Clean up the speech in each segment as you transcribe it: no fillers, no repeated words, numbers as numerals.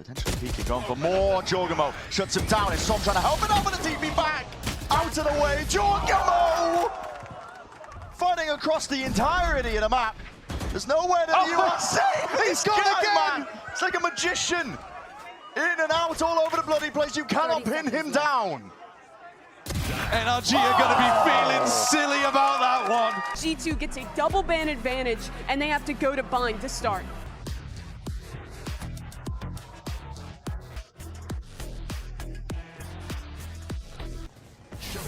Potentially peeking, going for more. Jorgamo shuts him down. It's Som trying to help it up with the TP back. Out of the way, Jorgamo! Fighting across the entirety of the map. There's nowhere to the USA. He's got it again! Man. It's like a magician. In and out all over the bloody place. You cannot pin him down. NRG are going to be feeling silly about that one. G2 gets a double ban advantage, and they have to go to bind to start.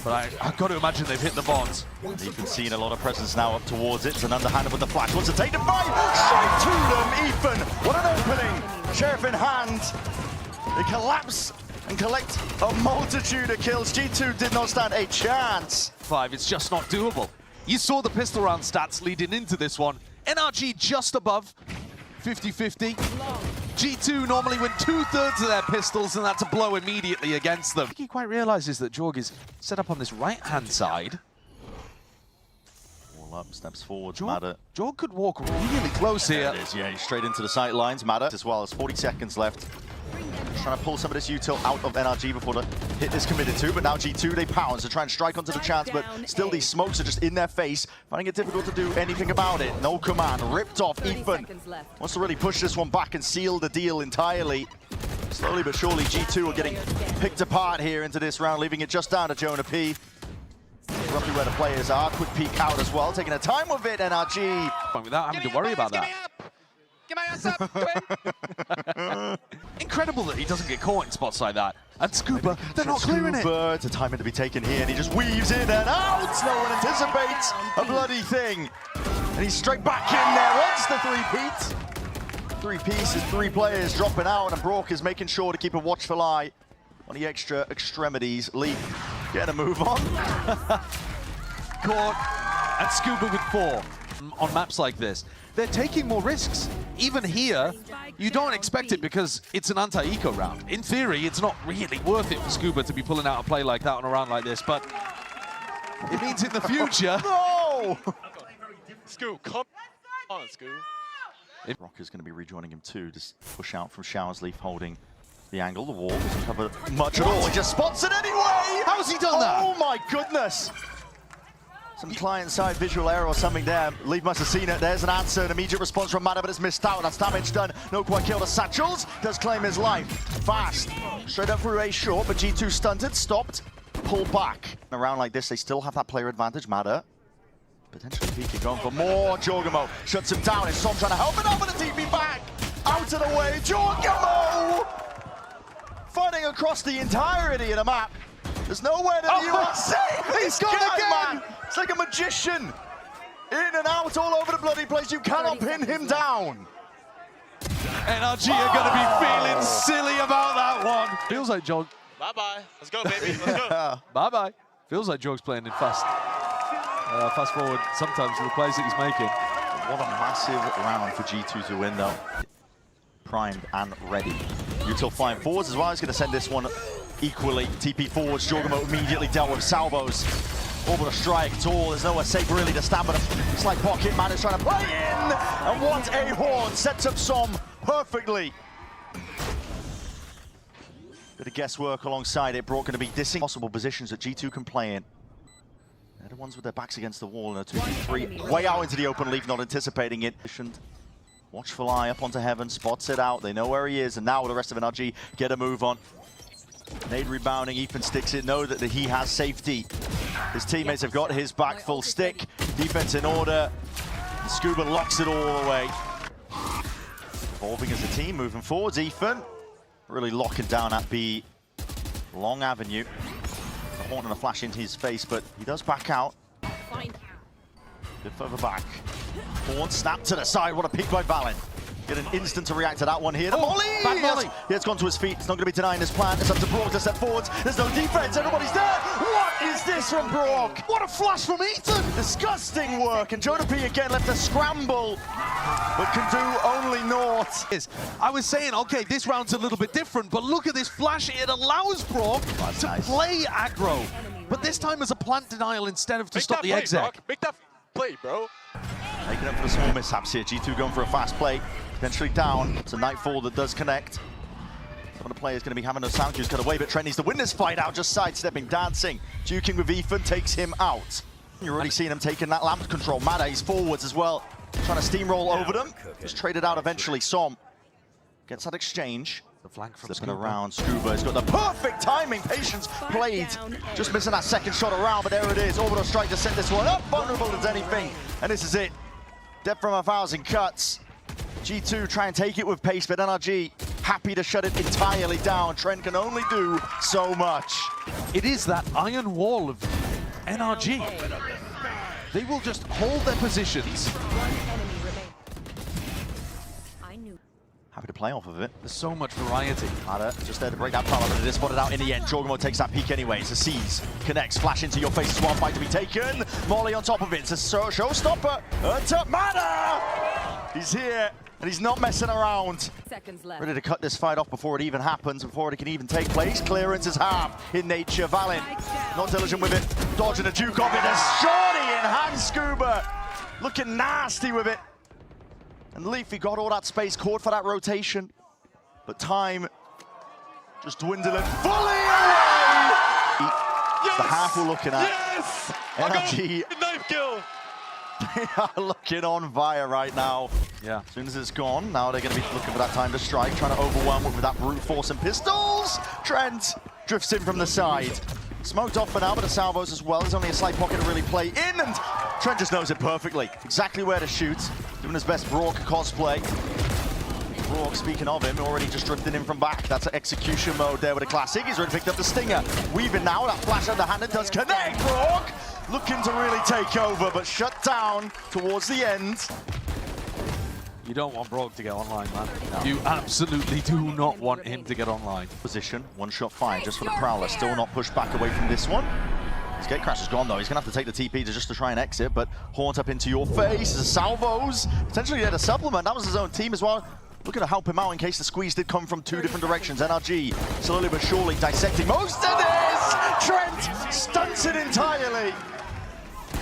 But I've got to imagine they've hit the bonds. You can see a lot of presence now up towards it. It's an underhanded with the flash. Wants to take the fight. Straight to them, Ethan. What an opening. Sheriff in hand. They collapse and collect a multitude of kills. G2 did not stand a chance. It's just not doable. You saw the pistol round stats leading into this one. NRG just above 50-50. G2 normally win 2/3 of their pistols, and that's a blow immediately against them. I think he quite realizes that Jorg is set up on this right-hand side. All up, steps forward, Matter. Jorg could walk really close here. There it is, yeah, he's straight into the sight lines. Matter as well. There's 40 seconds left. Trying to pull some of this util out of NRG before the hit is committed to, but now G2, they pounce to try and strike onto the chance, but still these smokes are just in their face, finding it difficult to do anything about it. No command, ripped off. Ethan wants to really push this one back and seal the deal entirely. Slowly but surely, G2 are getting picked apart here into this round, leaving it just down to Jonah P. Roughly where the players are. Quick peek out as well, taking a time with it, NRG. Without having to worry about that. Get my ass up! Incredible that he doesn't get caught in spots like that. And Scuba, they're not clearing it. It's a timing to be taken here, and he just weaves in and out. No one anticipates a bloody thing. And he's straight back in there. What's the three-peat? Three pieces, three players dropping out, and Brock is making sure to keep a watchful eye on the extra extremities. Leap, get a move on. Caught, and Scuba with 4 on maps like this. They're taking more risks. Even here, you don't expect it because it's an anti-eco round. In theory, it's not really worth it for Scuba to be pulling out a play like that on a round like this, but it means in the future... No! Scoo, come on, Scoo. Rocker's going to be rejoining him too. Just push out from Showersleaf holding the angle. The wall doesn't cover much at all. He just spots it anyway! How's he done that? Oh my goodness! Some client-side visual error or something there. Leaf must have seen it. There's an answer, an immediate response from Matter, but it's missed out. That's damage done. No quite kill to Satchels. Does claim his life. Fast. Straight up through A short, but G2 stunted, stopped, pulled back. In a round like this, they still have that player advantage. Matter potentially peeking, going for more. Jorgamo shuts him down. It's Som trying to help it up with the TP back. Out of the way, Jorgamo! Fighting across the entirety of the map. There's nowhere to the USA. He's got it again! Man. It's like a magician. In and out all over the bloody place. You cannot pin him down. NRG are going to be feeling silly about that one. Feels like Jorg... Bye-bye. Let's go, baby. Let's go. Bye-bye. Feels like Jorg's playing in fast. Fast forward sometimes with the plays that he's making. What a massive round for G2 to win, though. Primed and ready. Util flying forwards as well. He's going to send this one equally. TP forwards. Jorgamo immediately dealt with salvos. All but a strike at all. There's nowhere safe really to stand, but it's like Pocket Man is trying to play in. And what a horn. Sets up Som perfectly. Bit of guesswork alongside it. Brock going to be dissing possible positions that G2 can play in. They're the ones with their backs against the wall in a 2v3. Way out into the open, Leaf not anticipating it. Watchful eye up onto Heaven, spots it out. They know where he is, and now the rest of NRG get a move on. Nade rebounding, Ethan sticks it, know that he has safety. His teammates have got his back, full stick. Defense in order. And Scuba locks it all the way. Evolving as a team, moving forwards. Ethan really locking down at B. Long avenue. A horn and a flash into his face, but he does back out. Bit further back. Horn snap to the side. What a peek by Valen. Get an instant to react to that one here. The volley! Bad volley. Yeah, it's gone to his feet. It's not going to be denying his plan. It's up to Brock to step forwards. There's no defense. Everybody's there. What is this from Brock? What a flash from Ethan! Disgusting work. And Jonah P again left a scramble, but can do only naught. I was saying, okay, this round's a little bit different, but look at this flash. It allows Brock to play aggro, but this time as a plant denial instead of to stop the exec. Make that play, bro. Making up for the small mishaps here. G2 going for a fast play. Potentially down. It's a Nightfall that does connect. One of the players going to be having those sound cues cut away, but Trent needs to win this fight out, just sidestepping, dancing. Juking with Ethan takes him out. You're already seeing him taking that lamp control. Mada, he's forwards as well, trying to steamroll over them. Just traded out eventually. Som gets that exchange. The flank from Slipping around, Scuba has got the perfect timing, patience played. Just missing that second shot around, but there it is. Orbital strike to set this one up, vulnerable as anything. And this is it. Dead from 1,000 cuts. G2 try and take it with pace, but NRG happy to shut it entirely down. Trent can only do so much. It is that iron wall of NRG. They will just hold their positions. Happy to play off of it. There's so much variety. Mada just there to break that power, but it is spotted out in the end. Jorgamo takes that peek anyways. The C's connects, flash into your face as well. Fight to be taken. Molly on top of it. It's a showstopper. To Mada! He's here, and he's not messing around. Seconds left. Ready to cut this fight off before it even happens, before it can even take place. Clearance is half in nature. Valen, not diligent with it. Dodging a juke off it. There's Shorty in hand. Scuba looking nasty with it. And Leafy got all that space, caught for that rotation. But time just dwindling fully away! Yes! The half we're looking at. Yes! NRG, Knife kill! they are looking on fire right now. Yeah. As soon as it's gone, now they're going to be looking for that time to strike, trying to overwhelm it with that brute force and pistols. Trent drifts in from the side. Smoked off for now, but the salvos as well. There's only a slight pocket to really play in, and Trent just knows it perfectly. Exactly where to shoot. Doing his best Brock cosplay. Brock, speaking of him, already just drifting in from back. That's execution mode there with a classic. He's already picked up the stinger. Weaving now, that flash underhanded does connect. Brock looking to really take over, but shut down towards the end. You don't want Brock to get online, man. No. You absolutely do not want him to get online. Position, one shot fire just for the Prowler. Still not pushed back away from this one. His gate crash is gone though. He's gonna have to take the TP just to try and exit, but Haunt up into your face. There's salvos. Potentially there to supplement. That was his own team as well. Looking to help him out in case the squeeze did come from two different directions. NRG slowly but surely dissecting most of this. Trent stunts it entirely.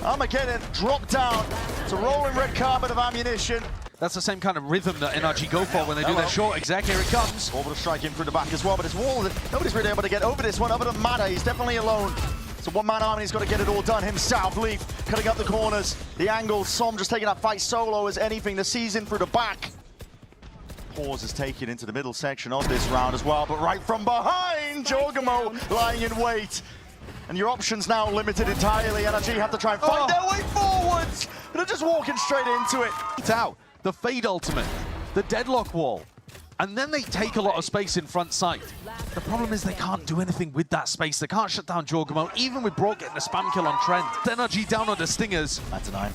Armageddon dropped down. It's a rolling red carpet of ammunition. That's the same kind of rhythm that NRG go for when they do their short exec. Here it comes. Orbital strike in through the back as well, but it's wall. Nobody's really able to get over this one other than Mada. He's definitely alone. So one-man army, he's got to get it all done himself. Leaf cutting up the corners, the angles. Som just taking that fight solo as anything. The season through the back. Pause is taken into the middle section of this round as well, but right from behind, Jorgamo lying in wait. And your options now limited entirely. NRG have to try and find their way forwards. They're just walking straight into it. It's out. The Fade ultimate, the Deadlock wall, and then they take a lot of space in front sight. The problem is they can't do anything with that space. They can't shut down Jorgamo, even with Brock getting a spam kill on Trent. NRG down on the stingers. 9-9.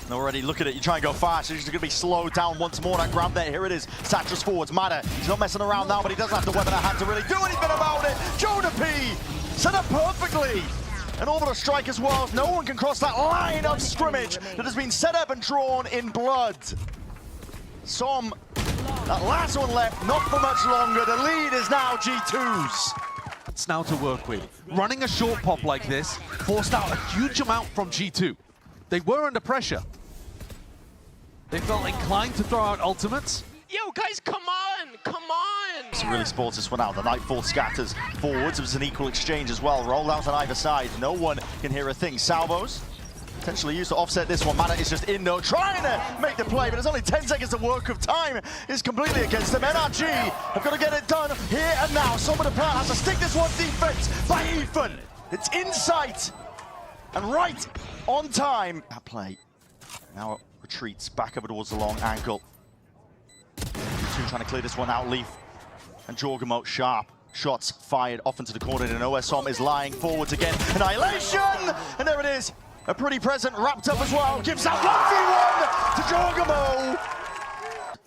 And already, look at it, you try and go fast, so he's going to be slowed down once more. That grab there, here it is. Satras forwards, Mada. He's not messing around now, but he doesn't have the weapon at hand to really do anything about it. Jonah P set up perfectly. And Orbital strike as well. No one can cross that line of scrimmage that has been set up and drawn in blood. Som, that last one left, not for much longer. The lead is now G2's. It's now to work with. Running a short pop like this forced out a huge amount from G2. They were under pressure. They felt inclined to throw out ultimates. Yo, guys, come on! Come on! This really sports this one out. The Nightfall scatters forwards. It was an equal exchange as well. Rolled out on either side. No one can hear a thing. Salvos potentially used to offset this one. Mana is just in though, trying to make the play, but it's only 10 seconds of work of time. Is completely against them. NRG have got to get it done here and now. Someone of the plan has to stick this one defense by Ethan. It's in sight and right on time. That play now retreats back over towards the long ankle. Soon trying to clear this one out. Leaf and Jorgamo sharp. Shots fired off into the corner, and OSOM is lying forwards again. Annihilation! And there it is. A pretty present wrapped up as well. Gives that 1v1 to Jorgamo.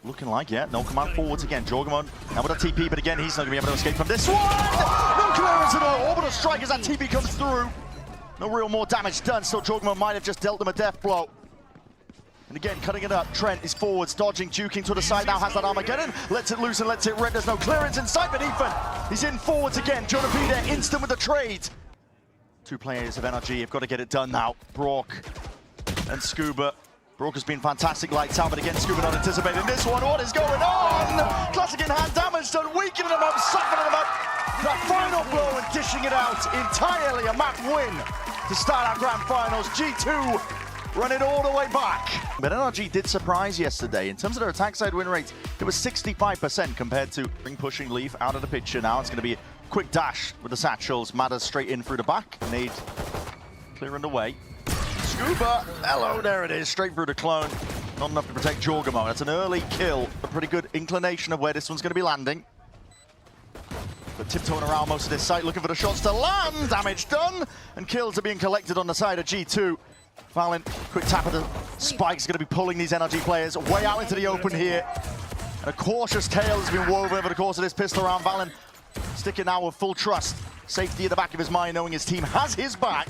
Looking like, yeah, no command forwards again. Jorgamo now with a TP, but again, he's not going to be able to escape from this one. No clearance at all. Orbital strike as that TP comes through. No real more damage done. Still, Jorgamo might have just dealt them a death blow. And again, cutting it up. Trent is forwards, dodging, juking to the side. Now has that Armageddon. Lets it loose and lets it rip. There's no clearance inside, but Ethan, he's in forwards again. Jonah P there, instant with the trade. Two players of NRG have got to get it done now. Brock and Scuba. Brock has been fantastic, lights out, but again, Scuba not anticipating this one. What is going on? Classic in hand damage done, weakening him up. Scuba dishing it out entirely. A map win to start our grand finals. G2 run it all the way back. But NRG did surprise yesterday. In terms of their attack side win rate, it was 65% compared to pushing Leaf out of the picture. Now it's going to be a quick dash with the satchels. Matters straight in through the back. Nade clear underway. Scuba, hello, there it is. Straight through the clone. Not enough to protect Jorgamo. That's an early kill. A pretty good inclination of where this one's going to be landing. But tiptoeing around most of this site, looking for the shots to land. Damage done. And kills are being collected on the side of G2. Valen, quick tap of the spike's going to be pulling these NRG players way out into the open here. And a cautious tale has been woven over the course of this pistol round. Valen sticking now with full trust. Safety at the back of his mind, knowing his team has his back.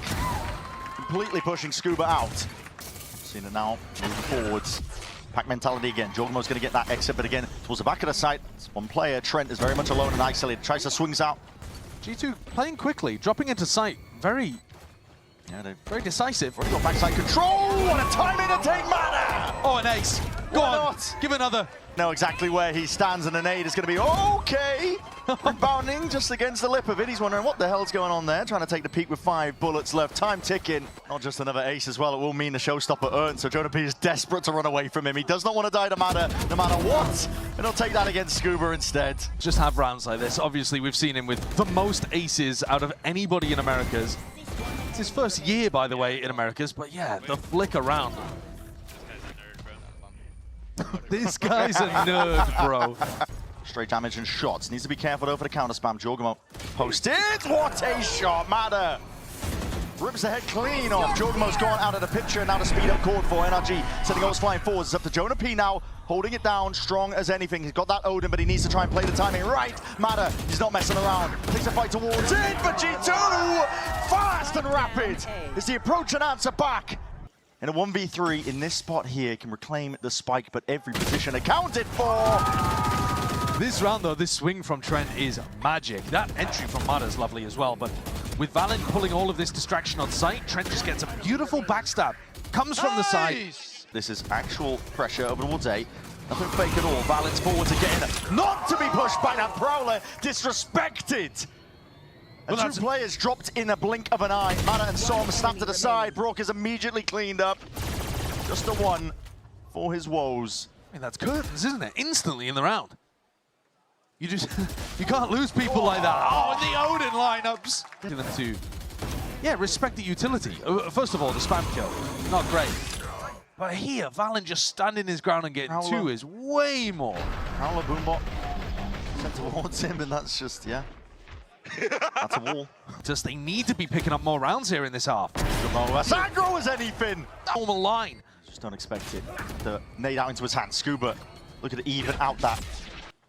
Completely pushing Scuba out. Seeing it now, moving forwards. Pack mentality again. Jorgamo's going to get that exit, but again, towards the back of the site. It's one player. Trent is very much alone and isolated. Tries to swings out. G2 playing quickly, dropping into sight. Very decisive. Already got backside control. What a timing to take mana! Oh, an ace. Go Why on, not? give another. Know exactly where he stands, and an aid is going to be okay. Rebounding just against the lip of it. He's wondering what the hell's going on there. Trying to take the peak with 5 bullets left. Time ticking. Not just another ace as well. It will mean the showstopper earned. So Jonah P is desperate to run away from him. He does not want to die no matter what. And he'll take that against Scuba instead. Just have rounds like this. Obviously, we've seen him with the most aces out of anybody in Americas. It's his first year, by the way, in Americas. But yeah, the flick around. This guy's a nerd, bro. Straight damage and shots. Needs to be careful though for the counter spam. Jorgamo posted. What a shot, Matter. Rips the head clean off. Jorgamo's gone out of the picture, and now the speed up called for NRG. Sending goals flying forwards. It's up to Jonah P now, holding it down, strong as anything. He's got that Odin, but he needs to try and play the timing right. Matter, he's not messing around. Takes a fight towards it, but G2, fast and rapid. Is the approach and answer back. And a 1v3 in this spot here can reclaim the spike, but every position accounted for. This round, though, this swing from Trent is magic. That entry from Mada is lovely as well, but with Valen pulling all of this distraction on site, Trent just gets a beautiful backstab. Comes from the side. This is actual pressure over towards A. Nothing fake at all. Valen's forwards again. Not to be pushed by that Prowler. Disrespected. And two players dropped in a blink of an eye. Mana and Som snapped to the side. Brock is immediately cleaned up. Just the one for his woes. I mean, that's curtains, isn't it? Instantly in the round. You just, you can't lose people like that. Oh, and the Odin lineups. Getting them to, yeah, respect the utility. First of all, the spam kill, not great. But here, Valen just standing his ground and getting 2 is way more. Prowler Boombot sent towards him, and that's just, yeah. That's a wall. Just they need to be picking up more rounds here in this half. As aggro as anything. Normal line. Just don't expect it. The nade out into his hand. Scuba, look at it, even out that.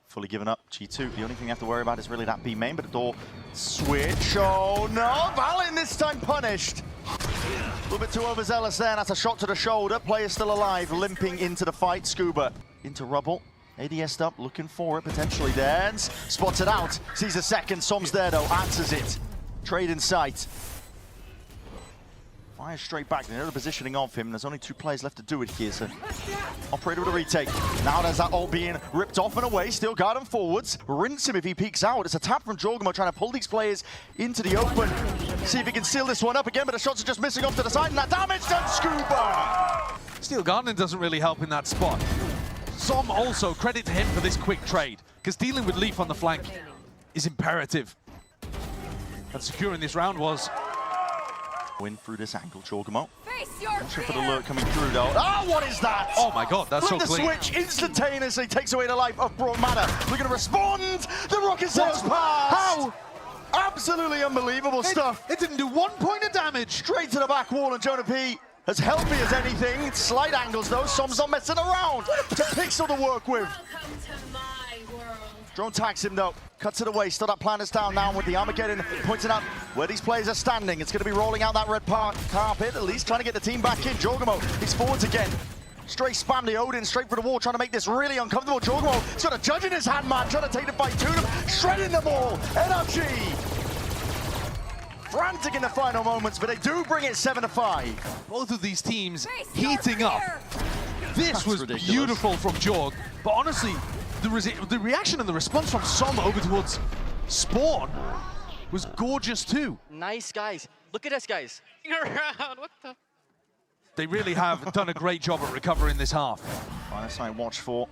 Fully given up. G2, the only thing you have to worry about is really that B main, but the door switch. Oh no, Valen this time punished. A little bit too overzealous there. That's a shot to the shoulder. Player still alive, limping into the fight. Scuba into rubble. ADS'd up, looking for it, potentially there. Spots it out, sees a second. Som's there though, answers it. Trade in sight. Fires straight back, they know the positioning of him. There's only 2 players left to do it here, so operator with a retake. Now there's that all being ripped off and away. Still guard him forwards. Rinse him if he peeks out. It's a tap from Jorgamo trying to pull these players into the open. See if he can seal this one up again, but the shots are just missing off to the side, and that damage done. Scuba! Steel Gardening doesn't really help in that spot. Som also, credit to him for this quick trade, because dealing with Leaf on the flank is imperative. And securing this round was... Win through this angle, Jorgamo. Face your Watching for the lurk coming through though. Oh, what is that? Oh my god, that's so the clean. Switch instantaneously takes away the life of Broad Mana. We're going to respond. The rocket sails past. How? Absolutely unbelievable stuff. It didn't do 1 point of damage. Straight to the back wall, and Jonah P as healthy as anything. Slight angles though. Som's not messing around. It's a pixel to work with. Welcome to my world. Drone tags him though. Cuts it away. Still that plan is down now with the Armageddon pointing out where these players are standing. It's going to be rolling out that red carpet, at least trying to get the team back in. Jorgamo, he's forwards again. Straight spam the Odin straight for the wall, trying to make this really uncomfortable. Jorgamo, he's got a judge in his hand, man, trying to take the fight to them, shredding them all. NRG frantic in the final moments, but they do bring it 7-5. Both of these teams heating up. This was ridiculous. Beautiful from Jorg, but honestly, the reaction and the response from Som over towards Spawn was gorgeous too. Nice, guys. Look at us, guys. Around, what the? They really have done a great job at recovering this half. Minus sign watch for.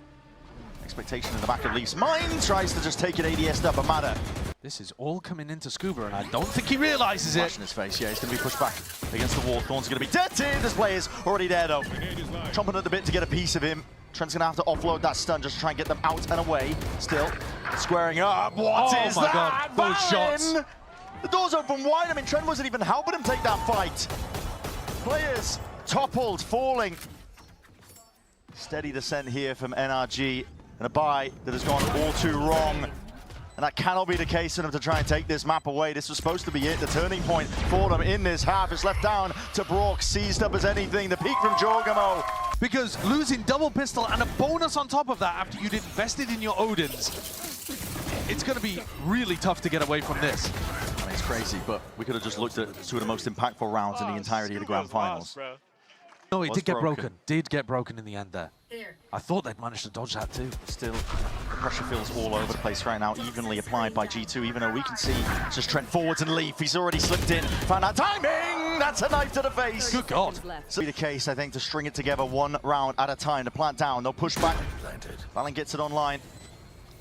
Expectation in the back of Leaf's mind. Tries to just take it ADS'd up, but Mada. This is all coming into Scuba, and I don't think he realizes Flash it. in his face, yeah, he's going to be pushed back against the wall. Thorn's going to be dead. This player's already there, though. Chomping at the bit to get a piece of him. Trent's going to have to offload that stun just to try and get them out and away. Still, squaring up. What is my that? God, those shots. Valen! The door's open wide. I mean, Trent wasn't even helping him take that fight. Players toppled, falling. Steady descent here from NRG. And a buy that has gone all too wrong. And that cannot be the case for them to try and take this map away. This was supposed to be it. The turning point for them in this half is left down to Brock, seized up as anything. The peak from Jorgamo. Because losing double pistol and a bonus on top of that after you'd invested in your Odins, it's going to be really tough to get away from this. I mean, it's crazy, but we could have just looked at two of the most impactful rounds in the entirety of the grand finals. No, it Was did get broken. broken. Did get broken in the end there. I thought they'd managed to dodge that too. Still, the pressure feels all over the place right now, evenly applied by G2, even though we can see it's just Trent forwards and Leaf. He's already slipped in. Found that timing! That's a knife to the face. Good God. So be the case, I think, to string it together one round at a time, to plant down. No pushback. Valen gets it online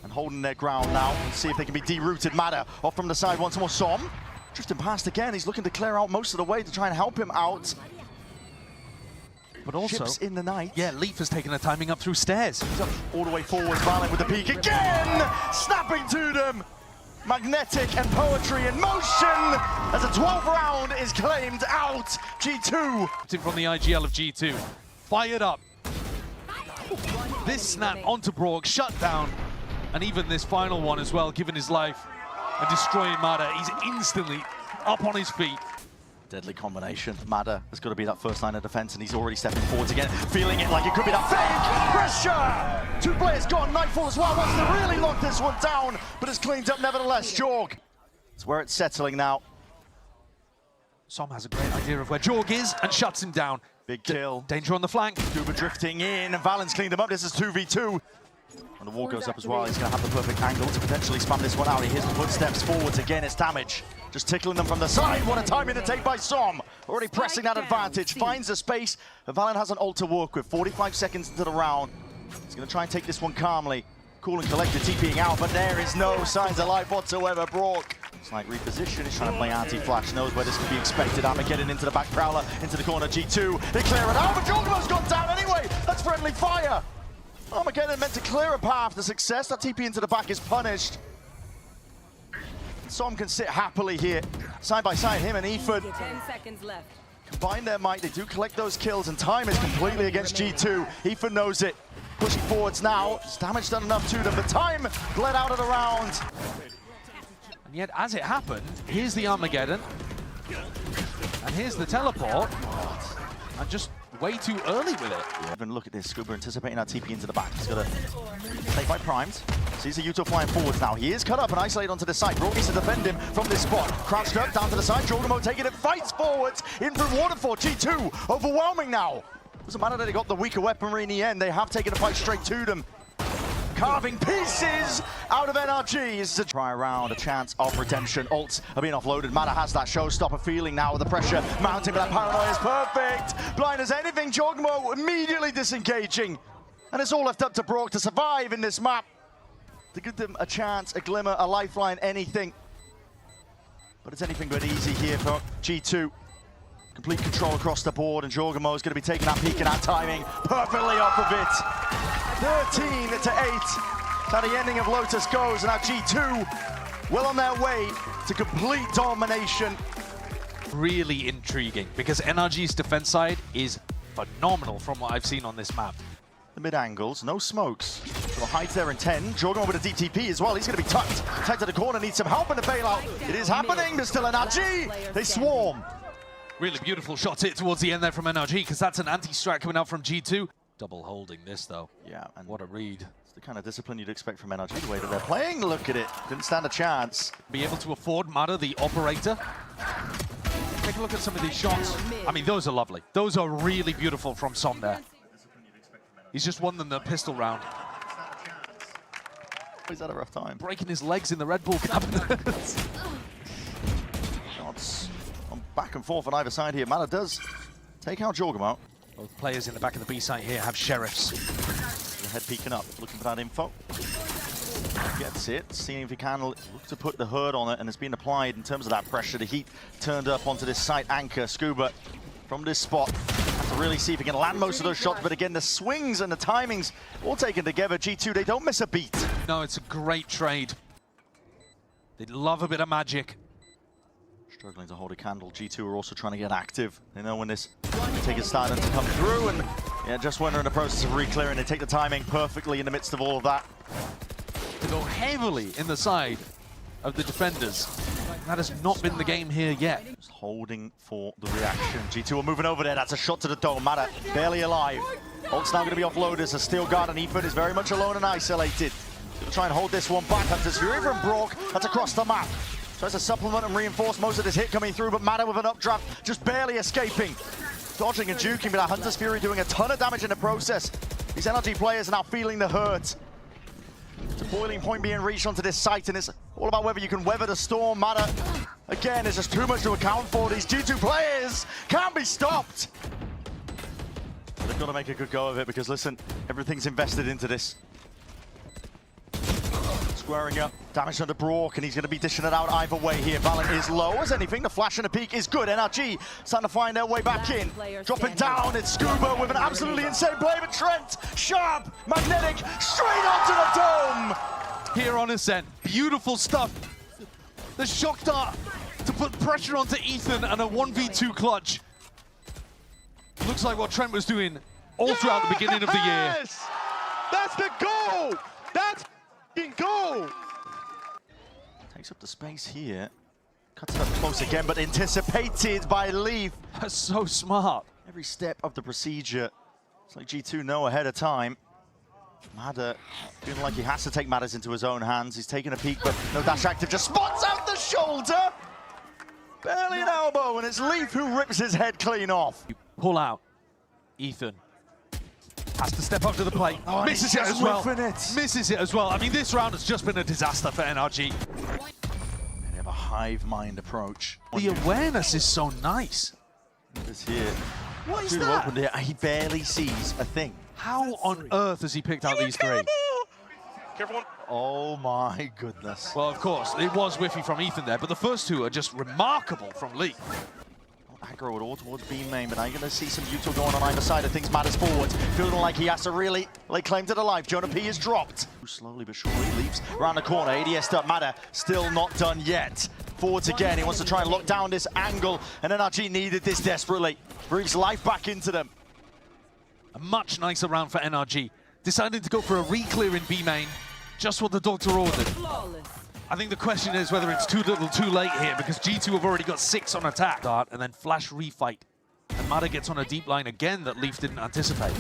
and holding their ground now. Let's see if they can be derooted. Mada off from the side once more. Som drifting past again. He's looking to clear out most of the way to try and help him out. But also, Ships in the night. yeah, Leaf has taken the timing up through stairs. He's up all the way forward. Valen with the peak again! Snapping to them! Magnetic and poetry in motion as a 12th round is claimed out. G2. From the IGL of G2. Fired up. This snap onto Brock, shut down. And even this final one as well, giving his life and destroying Mada. He's instantly up on his feet. Deadly combination. Mada has got to be that first line of defense, and he's already stepping forwards again, feeling it like it could be that fake pressure. Two players gone. Nightfall as well. Wants to really lock this one down, but it's cleaned up nevertheless. Jorg. It's where it's settling now. Som has a great idea of where Jorg is and shuts him down. Big kill. Danger on the flank. Scuba drifting in, and Valen's cleaned him up. This is 2v2. And the wall goes up as well. He's going to have the perfect angle to potentially spam this one out. He hears the footsteps forwards again. It's damage. Just tickling them from the side. What a timing to take by Som. Already pressing that advantage. Finds the space. Valen has an ult to work with. 45 seconds into the round. He's going to try and take this one calmly. Cool and collected, TPing out, but there is no signs of life whatsoever. Brock. It's like reposition. He's trying to play anti-flash. Knows where this could be expected. Armageddon into the back prowler. Into the corner. G2. They clear it out, but Jorgamo's gone down anyway. That's friendly fire. Armageddon meant to clear a path to success. That TP into the back is punished. Som can sit happily here, side by side, him and Ethan. 10 seconds left. Combine their might, they do collect those kills, and time is completely against G2. Ethan knows it. Pushing forwards now. It's damage done enough to them. The time bled out of the round. And yet, as it happened, here's the Armageddon. And here's the teleport. And just way too early with it. Even look at this, Scuba anticipating that TP into the back. He's got to take by primed. Sees the Yuto flying forwards now. He is cut up and isolated onto the side. Brock needs to defend him from this spot. Crouched up, down to the side. Jorgamo taking it, fights forwards. In through Waterfall. G2 overwhelming now. Doesn't matter that they got the weaker weaponry in the end. They have taken the fight straight to them. Carving pieces out of NRG. This is a try around, a chance of redemption. Ults are being offloaded. Mada has that showstopper feeling now with the pressure mounting, but that paranoia is perfect. Blind as anything, Jorgamo immediately disengaging. And it's all left up to Brock to survive in this map. To give them a chance, a glimmer, a lifeline, anything. But it's anything but easy here for G2. Complete control across the board, and Jorgamo is going to be taking that peak and that timing perfectly off of it. 13 to 8. That's how the ending of Lotus goes, and now G2 well on their way to complete domination. Really intriguing, because NRG's defense side is phenomenal from what I've seen on this map. The mid angles, no smokes. So hides there in 10. Jorgamo with a deep TP as well. He's going to be tucked. Tight to the corner, needs some help in the bailout. It is happening. There's still an NRG. They swarm. Really beautiful shot hit towards the end there from NRG, because that's an anti-strat coming out from G2. Double holding this though. Yeah, and what a read. It's the kind of discipline you'd expect from NRG, the way that they're playing. Look at it. Didn't stand a chance. Be able to afford Mada, the operator. Take a look at some of these shots. I mean, those are lovely. Those are really beautiful from Som there. He's just won them the pistol round. He's had a rough time. Breaking his legs in the Red Bull cabinet. back and forth on either side here. Mada does take out Jorgamo. Both players in the back of the B site here have sheriffs. The head peeking up, looking for that info. Gets it, seeing if he can look to put the hurt on it, and it's been applied in terms of that pressure. The heat turned up onto this site anchor. Scuba from this spot has to really see if he can land most of those shots, but again, the swings and the timings all taken together. G2, they don't miss a beat. No, it's a great trade. They love a bit of magic. Struggling to hold a candle. G2 are also trying to get active. They know when this take is starting to come through, and yeah, just when they're in the process of re-clearing, they take the timing perfectly in the midst of all of that. To go heavily in the side of the defenders. That has not been the game here yet. Just holding for the reaction. G2 are moving over there. That's a shot to the dome. Mada barely alive. Ult's now going to be offloaded as a steel guard, and Ethan is very much alone and isolated. Gonna try and hold this one back. Hunter's Fury from Brock. That's across the map. Tries to supplement and reinforce most of this hit coming through, but Mada with an updraft, just barely escaping. Dodging and juking, but that Hunter's Fury doing a ton of damage in the process. These NRG players are now feeling the hurt. It's a boiling point being reached onto this site, and it's all about whether you can weather the storm. Mada, again, is just too much to account for. These G2 players can't be stopped. But they've got to make a good go of it, because listen, everything's invested into this. Squaring up, damage under Brock, and he's going to be dishing it out either way here. Valen is low as anything. The flash and the peak is good. NRG starting to find their way back in. Dropping down, it's Scuba with an absolutely insane play, but Trent, sharp, magnetic, straight onto the dome! Here on Ascent, beautiful stuff. The shock dart to put pressure onto Ethan and a 1v2 clutch. Looks like what Trent was doing all throughout the beginning of the year. That's the goal! That's goal! Takes up the space here. Cuts it up close again, but anticipated by Leaf. That's so smart. Every step of the procedure. It's like G2 know ahead of time. Mada feeling like he has to take matters into his own hands. He's taking a peek, but no dash active. Just spots out the shoulder. Barely an elbow, and it's Leaf who rips his head clean off. You pull out. Ethan has to step up to the plate. Oh, misses it as well. It. Misses it as well. I mean, this round has just been a disaster for NRG. They have a hive mind approach. The awareness is so nice. What is here? What is Through the that? open here, he barely sees a thing. How on earth has he picked out these three? Careful. Oh my goodness. Well, of course, it was whiffy from Ethan there, but the first two are just remarkable from Lee. Aggro it all towards B main, but now you're going to see some util going on either side of things. Matters forward, feeling like he has to really lay claim to the life. Jonah P is dropped. Slowly but surely leaps around the corner. ADS up, Matter still not done yet. Forwards again, he wants to try and lock down this angle, and NRG needed this desperately. Breathes life back into them. A much nicer round for NRG. Deciding to go for a re-clear in B main, just what the doctor ordered. I think the question is whether it's too little too late here, because G2 have already got 6 on attack. Start and then flash refight. And Mada gets on a deep line again that Leaf didn't anticipate.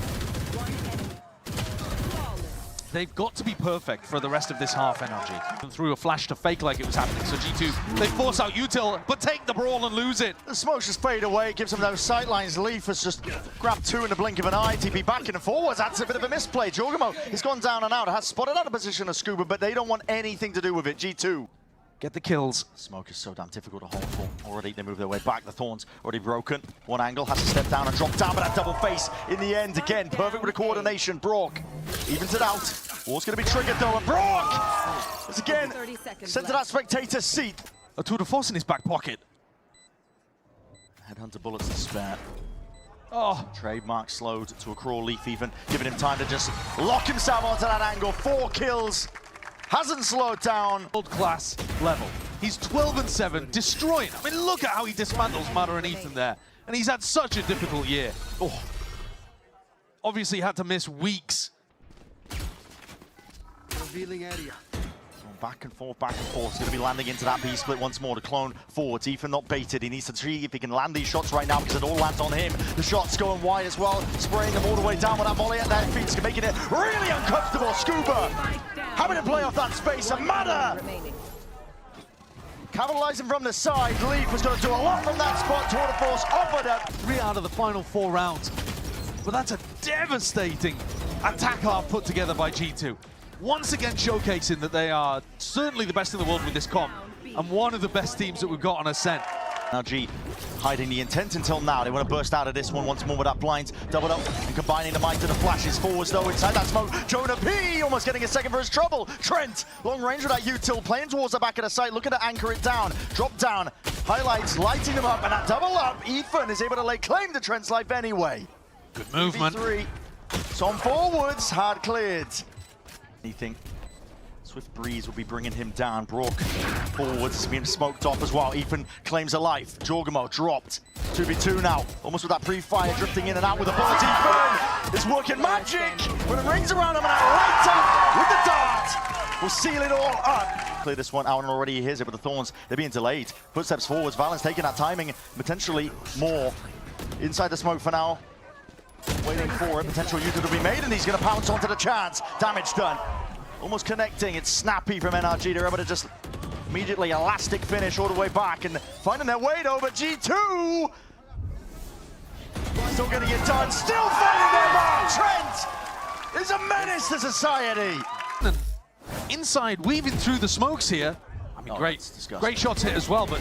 They've got to be perfect for the rest of this half, NRG. And threw a flash to fake like it was happening, so G2, they force out util, but take the brawl and lose it. The smokes just fade away, gives them those sightlines. Leaf has just grabbed 2 in the blink of an eye. TP back and forwards, that's a bit of a misplay. Jorgamo, he's gone down and out, has spotted out a position of Scuba, but they don't want anything to do with it. G2. Get the kills. Smoke is so damn difficult to hold for. Already they move their way back. The Thorns already broken. One angle has to step down and drop down, but that double face in the end. Again, perfect with the coordination. Brock evens it out. War's going to be triggered though, and Brock is again sent to that spectator seat. A tour de force in his back pocket. Headhunter bullets to spare. Oh, Trademark slowed to a crawl. Leaf even giving him time to just lock himself onto that angle. 4 kills. Hasn't slowed down. World-class level. He's 12-7, destroying. I mean, look at how he dismantles Mada and Ethan there. And he's had such a difficult year. Oh. Obviously had to miss weeks. Revealing area. Back and forth, back and forth. He's going to be landing into that B-split once more to clone forwards. Ethan not baited. He needs to see if he can land these shots right now because it all lands on him. The shots going wide as well, spraying them all the way down with that volley at their feet, making it really uncomfortable. Scuba having to play off that space, and Mada capitalizing from the side. Leaf was going to do a lot from that spot. Tour de force offered up. 3 out of the final 4 rounds. But that's a devastating attack half put together by G2. Once again showcasing that they are certainly the best in the world with this comp, and one of the best teams that we've got on Ascent. NRG hiding the intent until now. They want to burst out of this one once more with that blind. Doubled up and combining the might to the flashes. Forwards though inside that smoke. Jonah P almost getting a second for his trouble. Trent, long range with that util, playing towards the back of the site, looking to anchor it down. Drop down, highlights, lighting them up, and that double up. Ethan is able to lay claim to Trent's life anyway. Good movement. 3. Some forwards, hard cleared. Anything. Swift breeze will be bringing him down. Brook forwards, being smoked off as well. Ethan claims a life. Jorgamo dropped. 2v2 now. Almost with that pre-fire, drifting in and out with a bullet. Ethan is working magic. When it rings around him and that light up with the dart will seal it all up. Clear this one out and already he hears it with the Thorns. They're being delayed. Footsteps forwards. Valens taking that timing. Potentially more. Inside the smoke for now. Waiting for it. Potential util to be made and he's going to pounce onto the chance. Damage done. Almost connecting, it's snappy from NRG. They're able to just immediately elastic finish all the way back and finding their way over G2. Still getting it done, still finding their mark. Trent is a menace to society. Inside, weaving through the smokes here. I mean, great shots hit as well, but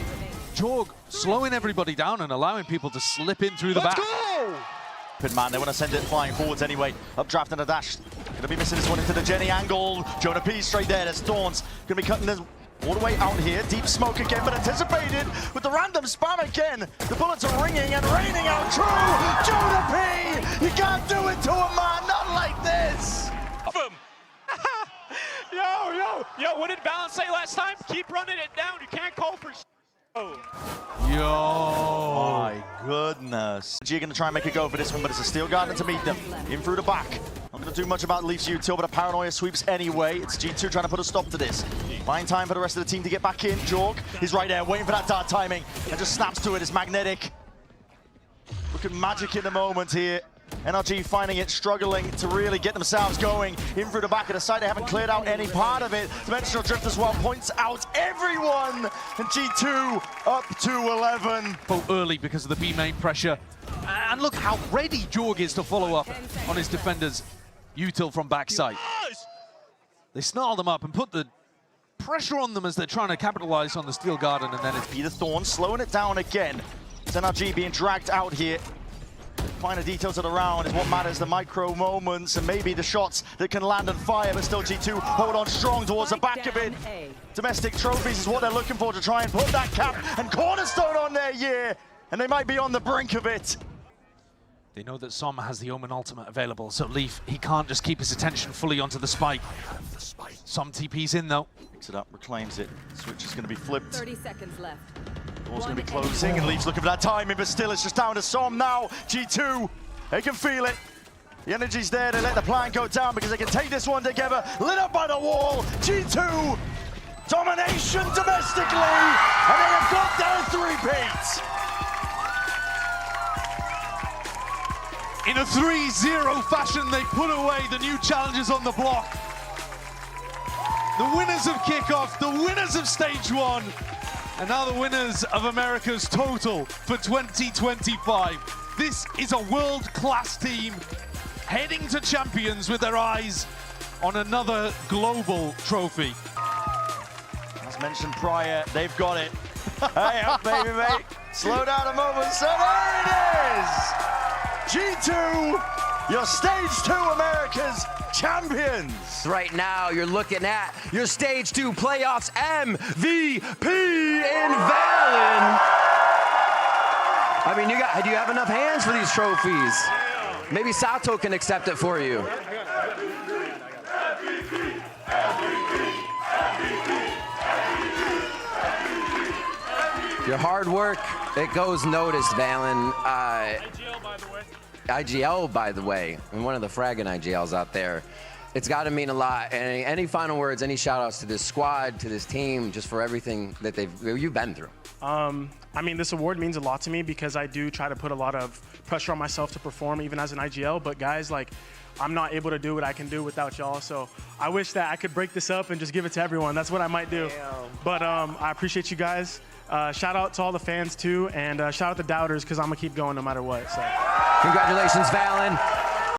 Jorg slowing everybody down and allowing people to slip in through the back. Go! Man, they want to send it flying forwards anyway. Updraft and a dash. Gonna be missing this one into the Jenny angle. Jonah P straight there. There's Thorns. Gonna be cutting this all the way out here. Deep smoke again, but anticipated with the random spam again. The bullets are ringing and raining out true. Jonah P! You can't do it to a man, not like this. Yo, what did Valens say last time? Keep running it down. You can't call for Yo! My goodness. You're going to try and make a go for this one, but it's a Steel Garden to meet them. In through the back. Not going to do much about Leaf's util, but a paranoia sweeps anyway. It's G2 trying to put a stop to this. Buying time for the rest of the team to get back in. Jorg, he's right there, waiting for that dart timing. And just snaps to it. It's magnetic. Looking magic in the moment here. NRG finding it, struggling to really get themselves going. In through the back of the site, they haven't cleared out any part of it. Dimensional Drift as well points out everyone. And G2 up to 11. Early because of the B main pressure. And look how ready Jorg is to follow up on his defenders. Util from backside. They snarl them up and put the pressure on them as they're trying to capitalize on the Steel Garden, and then it's Peter Thorne slowing it down again. It's NRG being dragged out here. Finer details of the round is what matters, the micro moments and maybe the shots that can land and fire, but still G2 hold on strong towards the back of it. Domestic trophies is what they're looking for to try and put that cap and cornerstone on their year, and they might be on the brink of it. They know that Som has the Omen ultimate available, so Leaf, he can't just keep his attention fully onto the spike. Som TP's in though. Picks it up, reclaims it. Switch is going to be flipped. 30 seconds left. Door's going to be closing, and Leaf's looking for that timing, but still it's just down to Som now. G2, they can feel it. The energy's there, they let the plan go down because they can take this one together. Lit up by the wall, G2, domination domestically, and they have got their three-peat. In a 3-0 fashion, they put away the new challenges on the block. The winners of kickoff, the winners of stage one, and now the winners of America's total for 2025. This is a world-class team heading to champions with their eyes on another global trophy. As mentioned prior, they've got it. Hey up, baby, mate. Slow down a moment, so there it is. G2, your stage 2 America's champions. Right now, you're looking at your Stage 2 Playoffs MVP in Valen. I mean, do you have enough hands for these trophies? Maybe Sato can accept it for you. Your hard work, it goes noticed, Valen. IGL, by the way, and one of the fragging IGLs out there. It's got to mean a lot. And any final words, any shout outs to this squad, to this team, just for everything that you've been through? I mean, this award means a lot to me because I do try to put a lot of pressure on myself to perform even as an IGL, but guys, like, I'm not able to do what I can do without y'all, so I wish that I could break this up and just give it to everyone. That's what I might do. Damn. But I appreciate you guys. Shout out to all the fans too, and shout out the doubters because I'm gonna keep going no matter what. So. Congratulations, Valen.